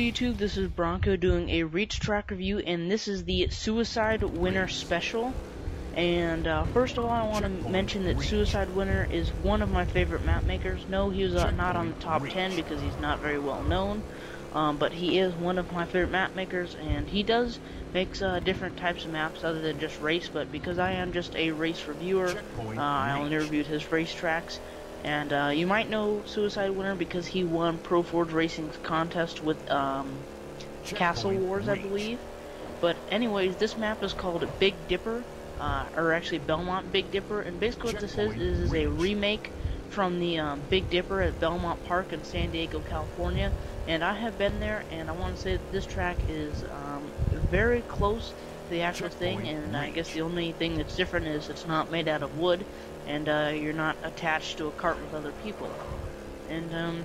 YouTube, this is Bronco doing a Reach Track review, and this is the Suicide Winner special. And first of all, I want to mention that Suicide Winner is one of my favorite map makers. No, he was not on the top 10 because he's not very well known, but he is one of my favorite map makers, and he makes different types of maps other than just race. But because I am just a race reviewer, I only reviewed his race tracks. And you might know Suicide Winner because he won Pro Forge Racing's contest with Castle Wars, I believe. But anyways, this map is called Big Dipper, or actually Belmont Big Dipper. And basically what this is a remake from the Big Dipper at Belmont Park in San Diego, California. And I have been there, and I want to say that this track is very close to the actual thing. And I guess the only thing that's different is it's not made out of wood, and you're not attached to a cart with other people. And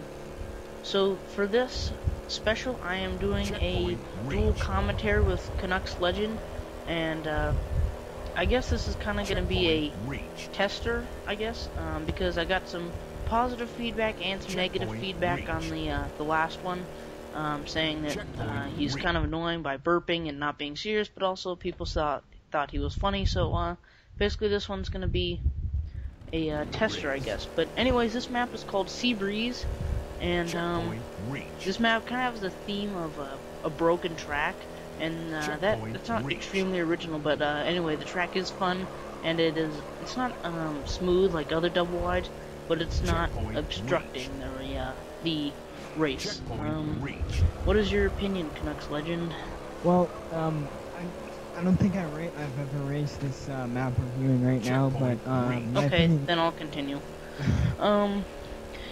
so for this special, I am doing a dual commentary with Canucks Legend, and I guess this is kind of going to be a tester, I guess, because I got some positive feedback and some negative feedback on the last one, saying that he's kind of annoying by burping and not being serious, but also people thought he was funny. So basically this one's going to be a tester, I guess. But anyways, this map is called Sea Breeze, and this map kind of has the theme of a broken track, and that's not extremely original. But anyway, the track is fun, and it's not smooth like other double wides, but it's not obstructing the race. What is your opinion, Canucks Legend? Well, I don't think I've ever raced this map reviewing right now, but okay, then I'll continue.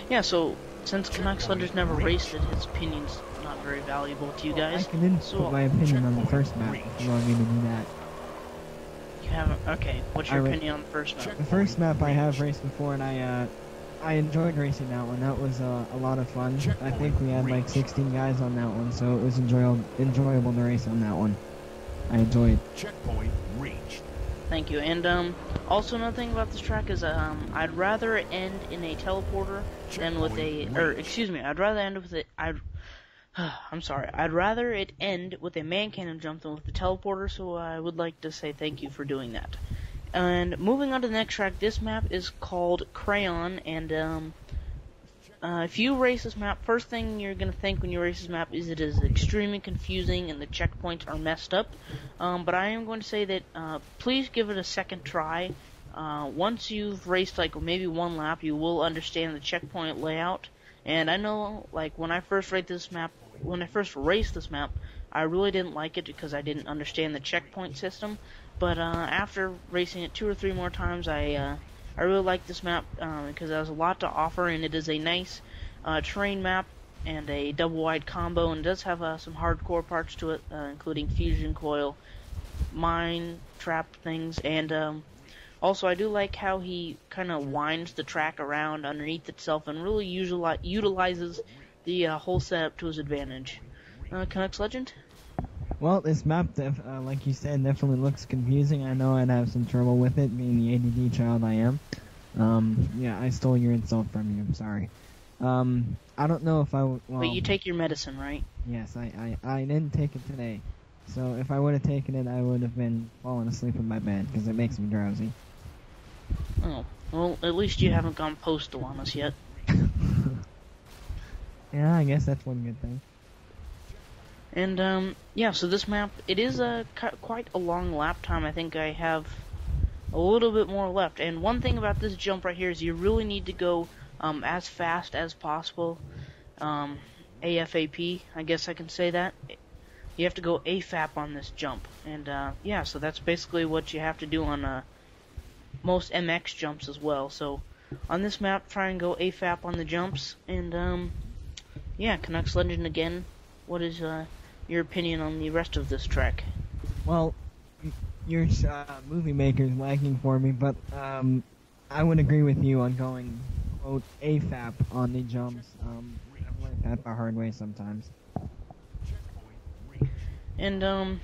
Yeah, so since Canucks Legend's never raced it, his opinion's not very valuable to you guys. I can input my opinion on the first map if you want me to do that. You haven't? Okay, what's your opinion on the first map? The first map I have raced before, and I enjoyed racing that one. That was a lot of fun. I think we had like 16 guys on that one, so it was enjoyable to race on that one. I enjoyed. Checkpoint reached. Thank you. And also another thing about this track is I'd rather it end in a teleporter than with I'd rather end with I'd rather it end with a man cannon jump than with the teleporter. So I would like to say thank you for doing that. And moving on to the next track, this map is called Crayon, and if you race this map, first thing you're going to think when you race this map is it is extremely confusing and the checkpoints are messed up. But I am going to say that please give it a second try. Once you've raced like maybe one lap, you will understand the checkpoint layout. And I know, like, when I first raced this map, I really didn't like it because I didn't understand the checkpoint system. But after racing it 2 or 3 more times, I really like this map because it has a lot to offer, and it is a nice terrain map and a double wide combo, and it does have some hardcore parts to it, including fusion coil, mine trap things, and also I do like how he kind of winds the track around underneath itself and really utilizes the whole setup to his advantage. Canucks Legend? Well, this map, like you said, definitely looks confusing. I know I'd have some trouble with it, being the ADD child I am. Yeah, I stole your insult from you. I'm sorry. I don't know if I would... Well, but you take your medicine, right? Yes, I didn't take it today. So if I would have taken it, I would have been falling asleep in my bed, because it makes me drowsy. Oh, well, at least you haven't gone postal on us yet. Yeah, I guess that's one good thing. And, yeah, so this map, it is quite a long lap time. I think I have a little bit more left. And one thing about this jump right here is you really need to go as fast as possible. AFAP, I guess I can say that. You have to go AFAP on this jump. And, yeah, so that's basically what you have to do on most MX jumps as well. So, on this map, try and go AFAP on the jumps. And, yeah, Canucks Legend again. What is, your opinion on the rest of this track? Well, your movie maker's lagging for me, but I would agree with you on going, quote, AFAP on the jumps. I've learned that the hard way sometimes. And,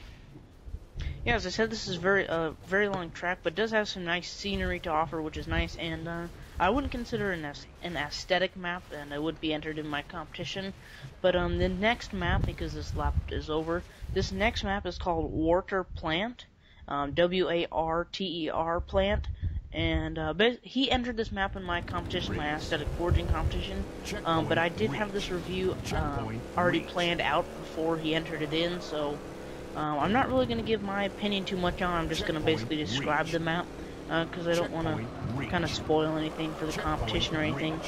Yeah, as I said, this is very long track, but does have some nice scenery to offer, which is nice. And I wouldn't consider it an aesthetic map, and it would be entered in my competition. But the next map, because this lap is over, this next map is called Warter Plant, Warter Plant. And he entered this map in my competition, my aesthetic forging competition. But I did have this review already planned out before he entered it in, so I'm not really going to give my opinion too much on. I'm just going to basically describe the map because I don't want to kind of spoil anything for the competition or anything.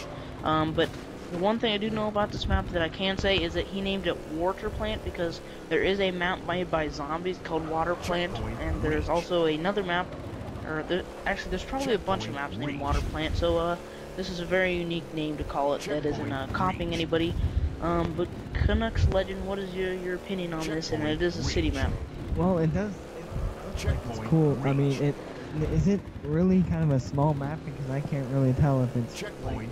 But the one thing I do know about this map that I can say is that he named it Warter Plant because there is a map made by zombies called Water Plant, and there's also another map. Actually, there's probably a bunch of maps named Water Plant, so this is a very unique name to call it that isn't copying anybody. But Canucks Legend, what is your opinion on this? And it is a city map. Well, it does. It's cool. I mean, is it really kind of a small map because I can't really tell if it's like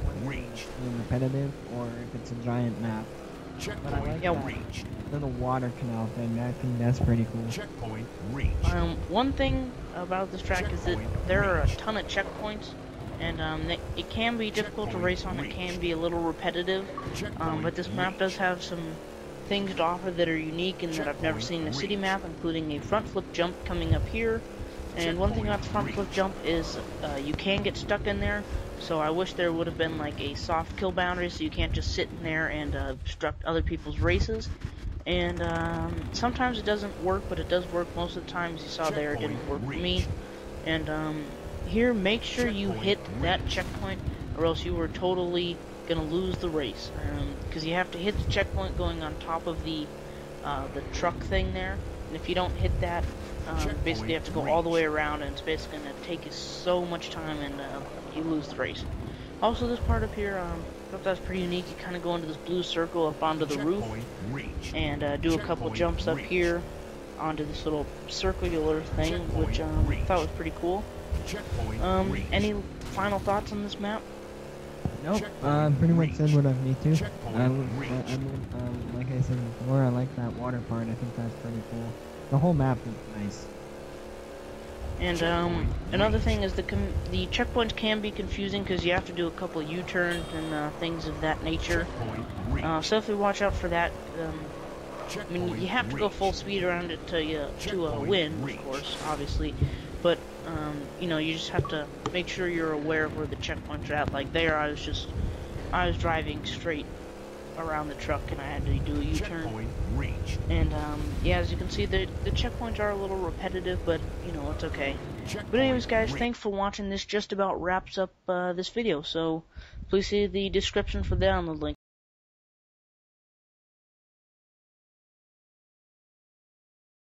repetitive or if it's a giant map. But I like that little water canal thing. I think that's pretty cool. One thing about this track is that there are a ton of checkpoints, and it can be difficult to race on. It can be a little repetitive, but this map does have some things to offer that are unique and that I've never seen in a city map, including a front flip jump coming up here. And one thing about the front flip jump is you can get stuck in there, so I wish there would have been like a soft kill boundary so you can't just sit in there and obstruct other people's races. And sometimes it doesn't work, but it does work most of the time. As you saw there, it didn't work for me. And here, make sure you hit that checkpoint, or else you are totally gonna lose the race. Because you have to hit the checkpoint going on top of the truck thing there. And if you don't hit that, basically you have to go all the way around, and it's basically gonna take you so much time, and you lose the race. Also, this part up here, I thought that was pretty unique. You kind of go into this blue circle up onto the roof, and do a couple jumps up here onto this little circular thing, which I thought was pretty cool. Any final thoughts on this map? Nope. Pretty much said what I need to. Like I said before, I like that water part. I think that's pretty cool. The whole map is nice. And another thing is the checkpoints can be confusing because you have to do a couple U-turns and things of that nature. So if you watch out for that. I mean, you have to go full speed around it to win, of course, obviously. But you know, you just have to make sure you're aware of where the checkpoints are at. Like there, I was driving straight around the truck and I had to do a U-turn. And yeah, as you can see, the checkpoints are a little repetitive, but you know, it's okay. But anyways, guys, thanks for watching. This just about wraps up this video. So please see the description for the download link.